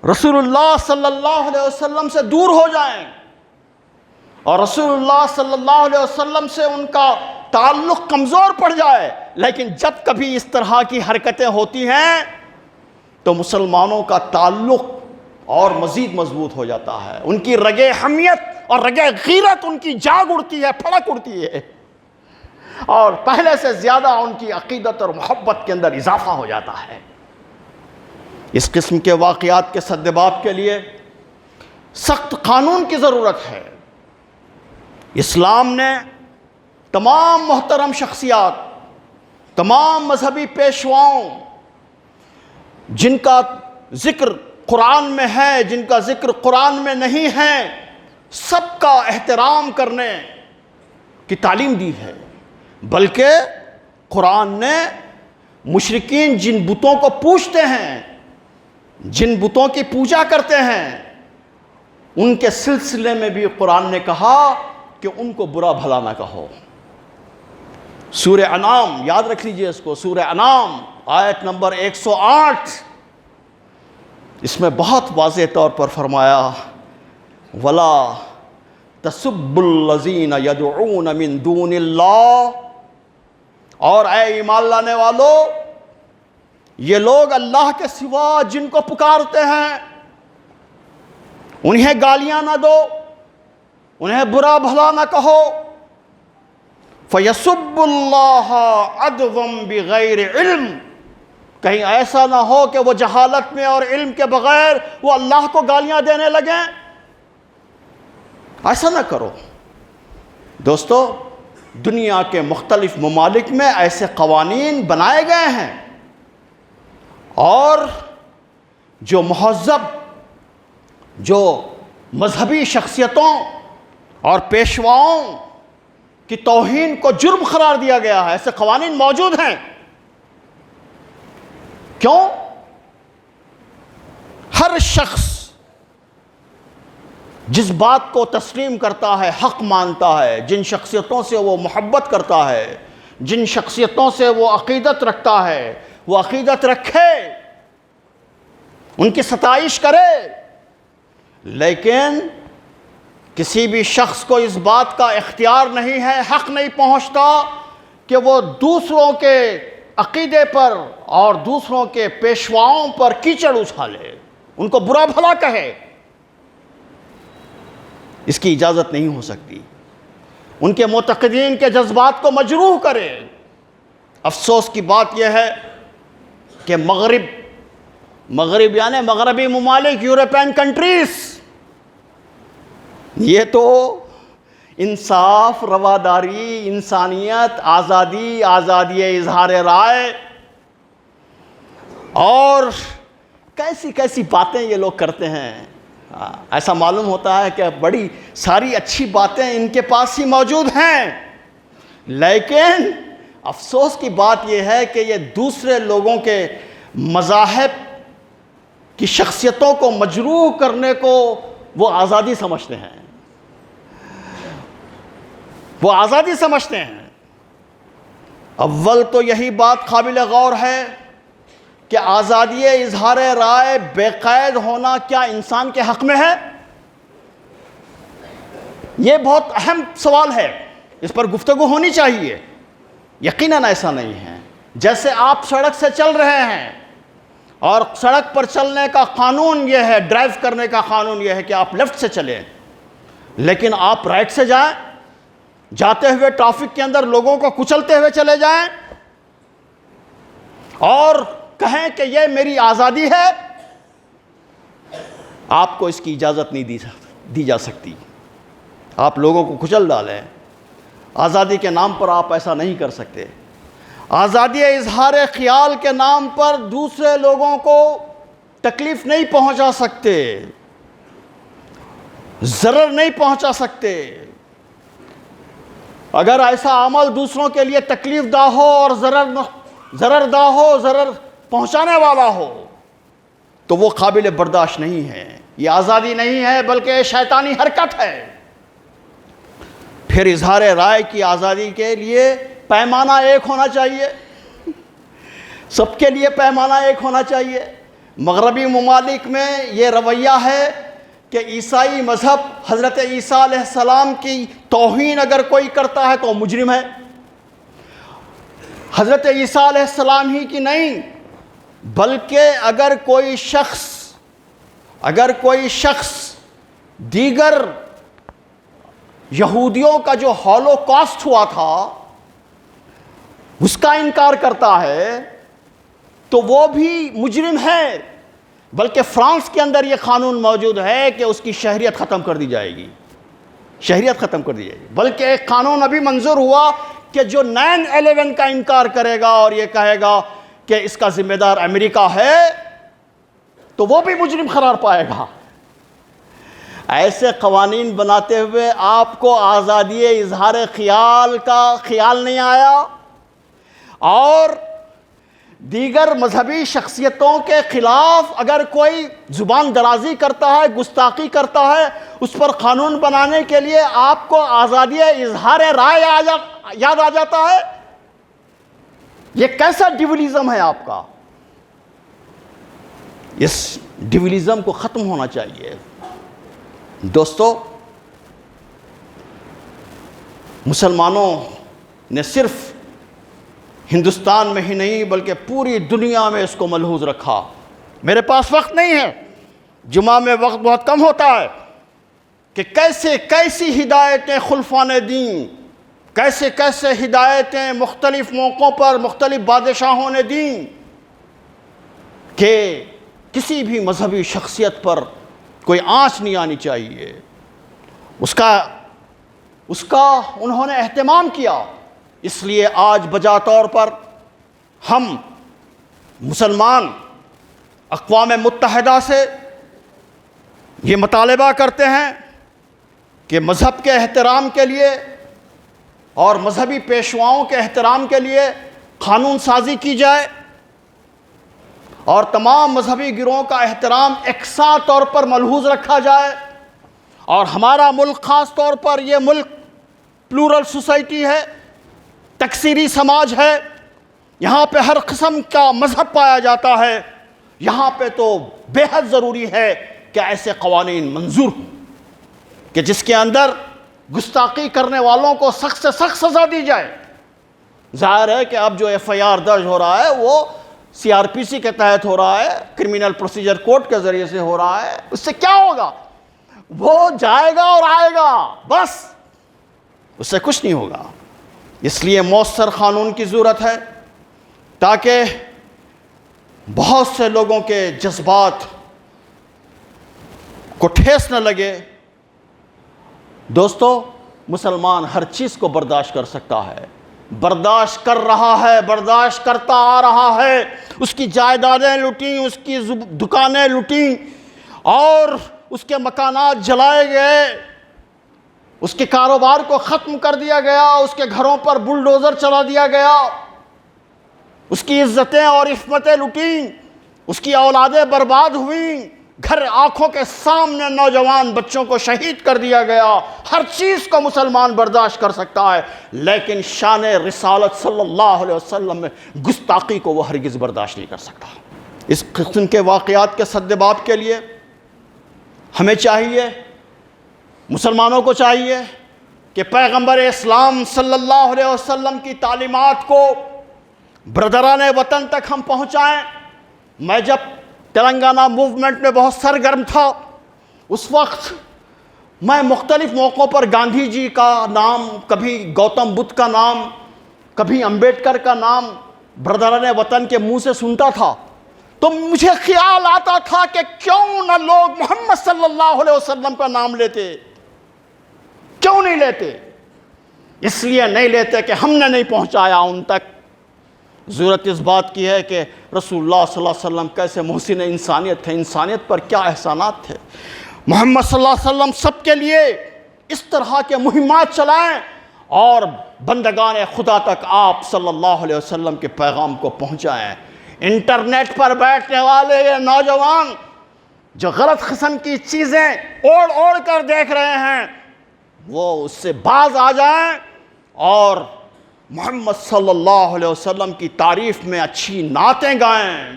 رسول اللہ صلی اللہ علیہ وسلم سے دور ہو جائیں، اور رسول اللہ صلی اللہ علیہ وسلم سے ان کا تعلق کمزور پڑ جائے۔ لیکن جب کبھی اس طرح کی حرکتیں ہوتی ہیں تو مسلمانوں کا تعلق اور مزید مضبوط ہو جاتا ہے، ان کی رگ حمیت اور رگ غیرت ان کی جاگ اڑتی ہے، پھڑک اڑتی ہے، اور پہلے سے زیادہ ان کی عقیدت اور محبت کے اندر اضافہ ہو جاتا ہے۔ اس قسم کے واقعات کے سدباب کے لیے سخت قانون کی ضرورت ہے۔ اسلام نے تمام محترم شخصیات، تمام مذہبی پیشواؤں، جن کا ذکر قرآن میں ہے، جن کا ذکر قرآن میں نہیں ہے، سب کا احترام کرنے کی تعلیم دی ہے۔ بلکہ قرآن نے مشرکین جن بتوں کو پوجتے ہیں، جن بتوں کی پوجا کرتے ہیں، ان کے سلسلے میں بھی قرآن نے کہا کہ ان کو برا بھلا نہ کہو۔ سورہ انعام، یاد رکھ لیجئے اس کو، سورہ انعام آیت نمبر 108، اس میں بہت واضح طور پر فرمایا وَلَا تَسُبُّوا الَّذِينَ يَدْعُونَ مِن دُونِ اللَّهِ، اور اے ایمان لانے والو، یہ لوگ اللہ کے سوا جن کو پکارتے ہیں انہیں گالیاں نہ دو، انہیں برا بھلا نہ کہو۔ فَيَسُبُّ اللَّهَ عَدْوًا بِغَيْرِ عِلْمٍ، کہیں ایسا نہ ہو کہ وہ جہالت میں اور علم کے بغیر وہ اللہ کو گالیاں دینے لگیں، ایسا نہ کرو۔ دوستو، دنیا کے مختلف ممالک میں ایسے قوانین بنائے گئے ہیں، اور جو مہذب، جو مذہبی شخصیتوں اور پیشواؤں کی توہین کو جرم قرار دیا گیا ہے، ایسے قوانین موجود ہیں۔ کیوں؟ ہر شخص جس بات کو تسلیم کرتا ہے، حق مانتا ہے، جن شخصیتوں سے وہ محبت کرتا ہے، جن شخصیتوں سے وہ عقیدت رکھتا ہے وہ عقیدت رکھے، ان کی ستائش کرے، لیکن کسی بھی شخص کو اس بات کا اختیار نہیں ہے، حق نہیں پہنچتا کہ وہ دوسروں کے عقیدے پر اور دوسروں کے پیشواؤں پر کیچڑ اچھالے، ان کو برا بھلا کہے۔ اس کی اجازت نہیں ہو سکتی، ان کے معتقدین کے جذبات کو مجروح کرے۔ افسوس کی بات یہ ہے کہ مغرب یعنی مغربی ممالک، یورپین کنٹریز، یہ تو انصاف، رواداری، انسانیت، آزادی اظہار رائے اور کیسی کیسی باتیں یہ لوگ کرتے ہیں۔ ایسا معلوم ہوتا ہے کہ بڑی ساری اچھی باتیں ان کے پاس ہی موجود ہیں، لیکن افسوس کی بات یہ ہے کہ یہ دوسرے لوگوں کے مذاہب کی شخصیتوں کو مجروح کرنے کو وہ آزادی سمجھتے ہیں، وہ آزادی سمجھتے ہیں۔ اول تو یہی بات قابل غور ہے کہ آزادی اظہار رائے بے قید ہونا کیا انسان کے حق میں ہے؟ یہ بہت اہم سوال ہے، اس پر گفتگو ہونی چاہیے۔ یقیناً ایسا نہیں ہے۔ جیسے آپ سڑک سے چل رہے ہیں اور سڑک پر چلنے کا قانون یہ ہے، ڈرائیو کرنے کا قانون یہ ہے کہ آپ لیفٹ سے چلیں، لیکن آپ رائٹ سے جائیں، جاتے ہوئے ٹریفک کے اندر لوگوں کو کچلتے ہوئے چلے جائیں اور کہیں کہ یہ میری آزادی ہے، آپ کو اس کی اجازت نہیں دی جا سکتی۔ آپ لوگوں کو کچل ڈالیں، آزادی کے نام پر آپ ایسا نہیں کر سکتے۔ آزادی اظہار خیال کے نام پر دوسرے لوگوں کو تکلیف نہیں پہنچا سکتے، ضرر نہیں پہنچا سکتے۔ اگر ایسا عمل دوسروں کے لیے تکلیف دہ ہو اور ضرر دہ ہو، ضرر پہنچانے والا ہو، تو وہ قابل برداشت نہیں ہے، یہ آزادی نہیں ہے بلکہ شیطانی حرکت ہے۔ پھر اظہار رائے کی آزادی کے لیے پیمانہ ایک ہونا چاہیے، سب کے لیے پیمانہ ایک ہونا چاہیے۔ مغربی ممالک میں یہ رویہ ہے کہ عیسائی مذہب، حضرت عیسیٰ علیہ السلام کی توہین اگر کوئی کرتا ہے تو مجرم ہے۔ حضرت عیسیٰ علیہ السلام ہی کی نہیں بلکہ اگر کوئی شخص دیگر یہودیوں کا جو ہولوکاسٹ ہوا تھا اس کا انکار کرتا ہے تو وہ بھی مجرم ہے، بلکہ فرانس کے اندر یہ قانون موجود ہے کہ اس کی شہریت ختم کر دی جائے گی، شہریت ختم کر دی جائے گی۔ بلکہ ایک قانون ابھی منظور ہوا کہ جو 9/11 کا انکار کرے گا اور یہ کہے گا کہ اس کا ذمہ دار امریکہ ہے تو وہ بھی مجرم قرار پائے گا۔ ایسے قوانین بناتے ہوئے آپ کو آزادی اظہار خیال کا خیال نہیں آیا، اور دیگر مذہبی شخصیتوں کے خلاف اگر کوئی زبان درازی کرتا ہے، گستاخی کرتا ہے، اس پر قانون بنانے کے لیے آپ کو آزادی اظہار رائے یاد آ جاتا ہے۔ یہ کیسا ڈیولیزم ہے آپ کا؟ اس ڈیولیزم کو ختم ہونا چاہیے۔ دوستو، مسلمانوں نے صرف ہندوستان میں ہی نہیں بلکہ پوری دنیا میں اس کو ملحوظ رکھا۔ میرے پاس وقت نہیں ہے، جمعہ میں وقت بہت کم ہوتا ہے، کہ کیسی ہدایتیں خلفاء نے دیں، کیسے ہدایتیں مختلف موقعوں پر مختلف بادشاہوں نے دیں کہ کسی بھی مذہبی شخصیت پر کوئی آنچ نہیں آنی چاہیے۔ اس کا انہوں نے اہتمام کیا۔ اس لیے آج بجا طور پر ہم مسلمان اقوام متحدہ سے یہ مطالبہ کرتے ہیں کہ مذہب کے احترام کے لیے اور مذہبی پیشواؤں کے احترام کے لیے قانون سازی کی جائے اور تمام مذہبی گروہوں کا احترام یکساں طور پر ملحوظ رکھا جائے، اور ہمارا ملک خاص طور پر یہ ملک پلورل سوسائٹی ہے، تکثیری سماج ہے، یہاں پہ ہر قسم کا مذہب پایا جاتا ہے، یہاں پہ تو بے حد ضروری ہے کہ ایسے قوانین منظور ہوں کہ جس کے اندر گستاخی کرنے والوں کو سخت سے سخت سزا دی جائے۔ ظاہر ہے کہ اب جو ایف آئی آر درج ہو رہا ہے وہ سی آر پی سی کے تحت ہو رہا ہے، کرمینل پروسیجر کوڈ کے ذریعے سے ہو رہا ہے، اس سے کیا ہوگا؟ وہ جائے گا اور آئے گا، بس اس سے کچھ نہیں ہوگا۔ اس لیے مؤثر قانون کی ضرورت ہے تاکہ بہت سے لوگوں کے جذبات کو ٹھیس نہ لگے۔ دوستو، مسلمان ہر چیز کو برداشت کر سکتا ہے، برداشت کر رہا ہے، برداشت کرتا آ رہا ہے۔ اس کی جائیدادیں لوٹیں، اس کی دکانیں لوٹیں اور اس کے مکانات جلائے گئے، اس کے کاروبار کو ختم کر دیا گیا، اس کے گھروں پر بلڈوزر چلا دیا گیا، اس کی عزتیں اور عصمتیں لوٹیں، اس کی اولادیں برباد ہوئیں، گھر آنکھوں کے سامنے نوجوان بچوں کو شہید کر دیا گیا۔ ہر چیز کو مسلمان برداشت کر سکتا ہے، لیکن شان رسالت صلی اللہ علیہ وسلم میں گستاخی کو وہ ہرگز برداشت نہیں کر سکتا۔ اس قسم کے واقعات کے سدباب کے لیے ہمیں چاہیے، مسلمانوں کو چاہیے کہ پیغمبر اسلام صلی اللہ علیہ وسلم کی تعلیمات کو برادران وطن تک ہم پہنچائیں۔ میں جب تلنگانہ موومنٹ میں بہت سرگرم تھا، اس وقت میں مختلف موقعوں پر گاندھی جی کا نام، کبھی گوتم بدھ کا نام، کبھی امبیڈکر کا نام برادران وطن کے منہ سے سنتا تھا، تو مجھے خیال آتا تھا کہ کیوں نہ لوگ محمد صلی اللہ علیہ وسلم کا نام لیتے؟ کیوں نہیں لیتے؟ اس لیے نہیں لیتے کہ ہم نے نہیں پہنچایا ان تک۔ ضرورت اس بات کی ہے کہ رسول اللہ صلی اللہ علیہ وسلم کیسے محسن انسانیت تھے، انسانیت پر کیا احسانات تھے۔ محمد صلی اللہ علیہ وسلم سب کے لیے اس طرح کے مہمات چلائیں اور بندگان خدا تک آپ صلی اللہ علیہ وسلم کے پیغام کو پہنچائیں۔ انٹرنیٹ پر بیٹھنے والے یہ نوجوان جو غلط قسم کی چیزیں اوڑھ اوڑھ کر دیکھ رہے ہیں، وہ اس سے باز آ جائیں اور محمد صلی اللہ علیہ وسلم کی تعریف میں اچھی نعتیں گائیں،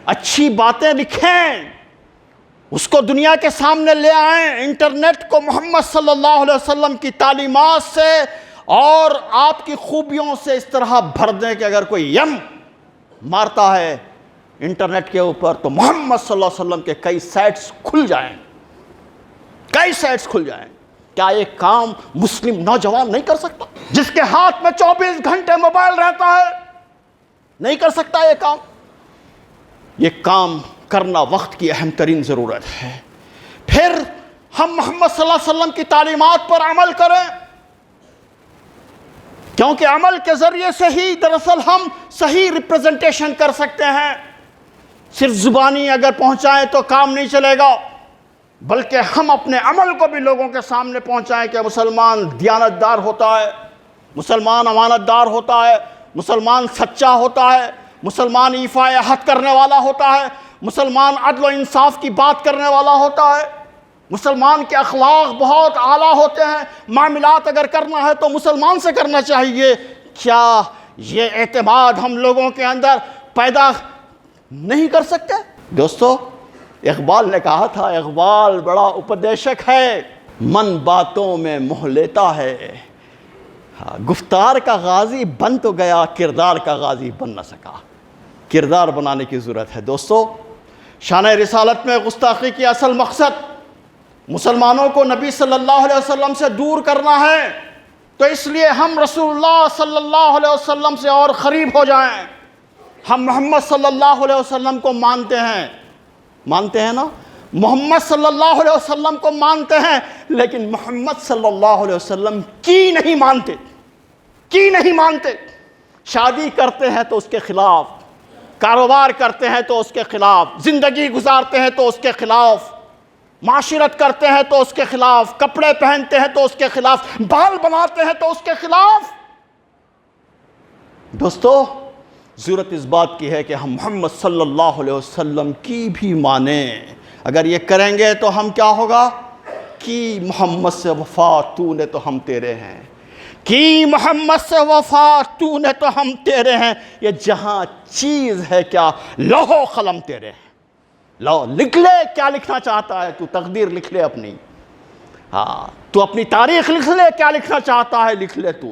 اچھی باتیں لکھیں، اس کو دنیا کے سامنے لے آئیں۔ انٹرنیٹ کو محمد صلی اللہ علیہ وسلم کی تعلیمات سے اور آپ کی خوبیوں سے اس طرح بھر دیں کہ اگر کوئی یم مارتا ہے انٹرنیٹ کے اوپر تو محمد صلی اللہ علیہ وسلم کے کئی سائٹس کھل جائیں، کئی سائٹس کھل جائیں۔ کیا یہ کام مسلم نوجوان نہیں کر سکتا؟ جس کے ہاتھ میں 24 گھنٹے موبائل رہتا ہے، نہیں کر سکتا یہ کام؟ یہ کام کرنا وقت کی اہم ترین ضرورت ہے۔ پھر ہم محمد صلی اللہ علیہ وسلم کی تعلیمات پر عمل کریں، کیونکہ عمل کے ذریعے سے ہی دراصل ہم صحیح ریپریزنٹیشن کر سکتے ہیں۔ صرف زبانی اگر پہنچائیں تو کام نہیں چلے گا، بلکہ ہم اپنے عمل کو بھی لوگوں کے سامنے پہنچائیں کہ مسلمان دیانتدار ہوتا ہے، مسلمان امانت دار ہوتا ہے، مسلمان سچا ہوتا ہے، مسلمان ایفاء حق کرنے والا ہوتا ہے، مسلمان عدل و انصاف کی بات کرنے والا ہوتا ہے، مسلمان کے اخلاق بہت اعلیٰ ہوتے ہیں، معاملات اگر کرنا ہے تو مسلمان سے کرنا چاہیے۔ کیا یہ اعتماد ہم لوگوں کے اندر پیدا نہیں کر سکتے؟ دوستو، اقبال نے کہا تھا، اقبال بڑا اپدیشک ہے، من باتوں میں موہ لیتا ہے، گفتار کا غازی بن تو گیا، کردار کا غازی بن نہ سکا۔ کردار بنانے کی ضرورت ہے۔ دوستو، شان رسالت میں گستاخی کی اصل مقصد مسلمانوں کو نبی صلی اللہ علیہ وسلم سے دور کرنا ہے، تو اس لیے ہم رسول اللہ صلی اللہ علیہ وسلم سے اور قریب ہو جائیں۔ ہم محمد صلی اللہ علیہ وسلم کو مانتے ہیں نا، محمد صلی اللہ علیہ وسلم کو مانتے ہیں، لیکن محمد صلی اللہ علیہ وسلم کی نہیں مانتے۔ شادی کرتے ہیں تو اس کے خلاف، کاروبار کرتے ہیں تو اس کے خلاف، زندگی گزارتے ہیں تو اس کے خلاف، معاشرت کرتے ہیں تو اس کے خلاف، کپڑے پہنتے ہیں تو اس کے خلاف، بال بناتے ہیں تو اس کے خلاف۔ دوستو، ضرورت اس بات کی ہے کہ ہم محمد صلی اللہ علیہ وسلم کی بھی مانیں۔ اگر یہ کریں گے تو ہم کیا ہوگا کہ محمد سے وفا تو نے تو ہم تیرے ہیں، کی محمد سے وفا تو نے تو ہم تیرے ہیں، یہ جہاں چیز ہے کیا لوح و قلم تیرے ہیں۔ لو لکھ لے کیا لکھنا چاہتا ہے تو، تقدیر لکھ لے اپنی، ہاں تو اپنی تاریخ لکھ لے، کیا لکھنا چاہتا ہے لکھ لے تو،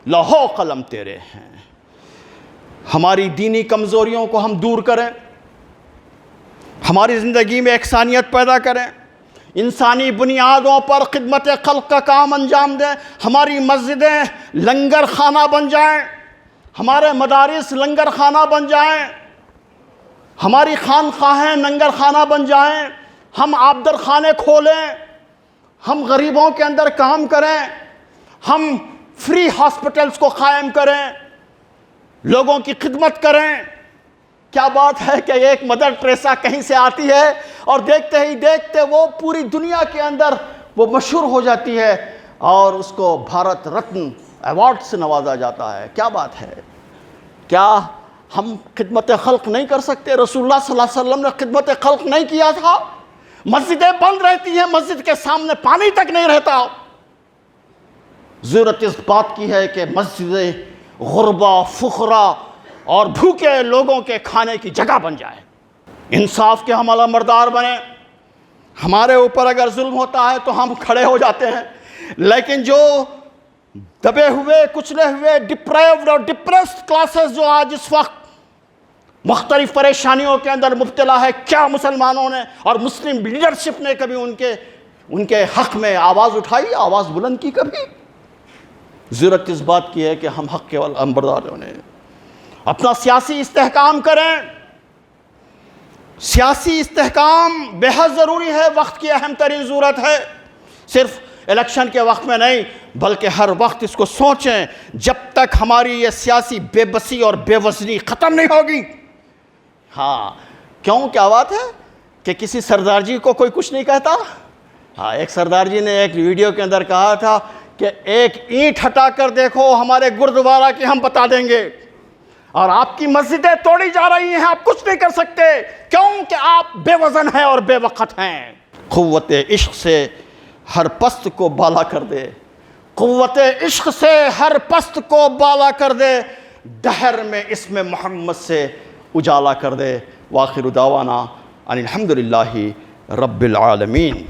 لوح و قلم تیرے ہیں۔ ہماری دینی کمزوریوں کو ہم دور کریں، ہماری زندگی میں یکسانیت پیدا کریں، انسانی بنیادوں پر خدمت خلق کا کام انجام دیں، ہماری مسجدیں لنگر خانہ بن جائیں، ہمارے مدارس لنگر خانہ بن جائیں، ہماری خانقاہیں لنگر خانہ بن جائیں، ہم آبدر خانے کھولیں، ہم غریبوں کے اندر کام کریں، ہم فری ہاسپٹلز کو قائم کریں، لوگوں کی خدمت کریں۔ کیا بات ہے کہ ایک مدر ٹریسا کہیں سے آتی ہے اور دیکھتے ہی دیکھتے وہ پوری دنیا کے اندر وہ مشہور ہو جاتی ہے اور اس کو بھارت رتن ایوارڈ سے نوازا جاتا ہے۔ کیا بات ہے، کیا ہم خدمت خلق نہیں کر سکتے؟ رسول اللہ صلی اللہ علیہ وسلم نے خدمت خلق نہیں کیا تھا؟ مسجدیں بند رہتی ہیں، مسجد کے سامنے پانی تک نہیں رہتا۔ ضرورت اس بات کی ہے کہ مسجدیں غربا، فقرا اور بھوکے لوگوں کے کھانے کی جگہ بن جائے۔ انصاف کے ہم علمبردار بنیں۔ ہمارے اوپر اگر ظلم ہوتا ہے تو ہم کھڑے ہو جاتے ہیں، لیکن جو دبے ہوئے، کچلے ہوئے، ڈپریوڈ اور ڈپریسڈ کلاسز جو آج اس وقت مختلف پریشانیوں کے اندر مبتلا ہے، کیا مسلمانوں نے اور مسلم لیڈرشپ نے کبھی ان کے حق میں آواز اٹھائی، آواز بلند کی کبھی؟ ضرورت اس بات کی ہے کہ ہم حق کے علمبردار بنیں، اپنا سیاسی استحکام کریں۔ سیاسی استحکام بے حد ضروری ہے، وقت کی اہم ترین ضرورت ہے، صرف الیکشن کے وقت میں نہیں بلکہ ہر وقت اس کو سوچیں جب تک ہماری یہ سیاسی بے بسی اور بے وزنی ختم نہیں ہوگی۔ ہاں کیوں، کیا بات ہے کہ کسی سردار جی کو کوئی کچھ نہیں کہتا؟ ہاں ایک سردار جی نے ایک ویڈیو کے اندر کہا تھا کہ ایک اینٹ ہٹا کر دیکھو ہمارے گردوارہ کی، ہم بتا دیں گے، اور آپ کی مسجدیں توڑی جا رہی ہیں، آپ کچھ نہیں کر سکتے، کیوں کہ آپ بے وزن ہیں اور بے وقت ہیں۔ قوت عشق سے ہر پست کو بالا کر دے، قوت عشق سے ہر پست کو بالا کر دے، دہر میں اسم محمد سے اجالا کر دے۔ وآخر دعوانا ان الحمدللہ رب العالمین۔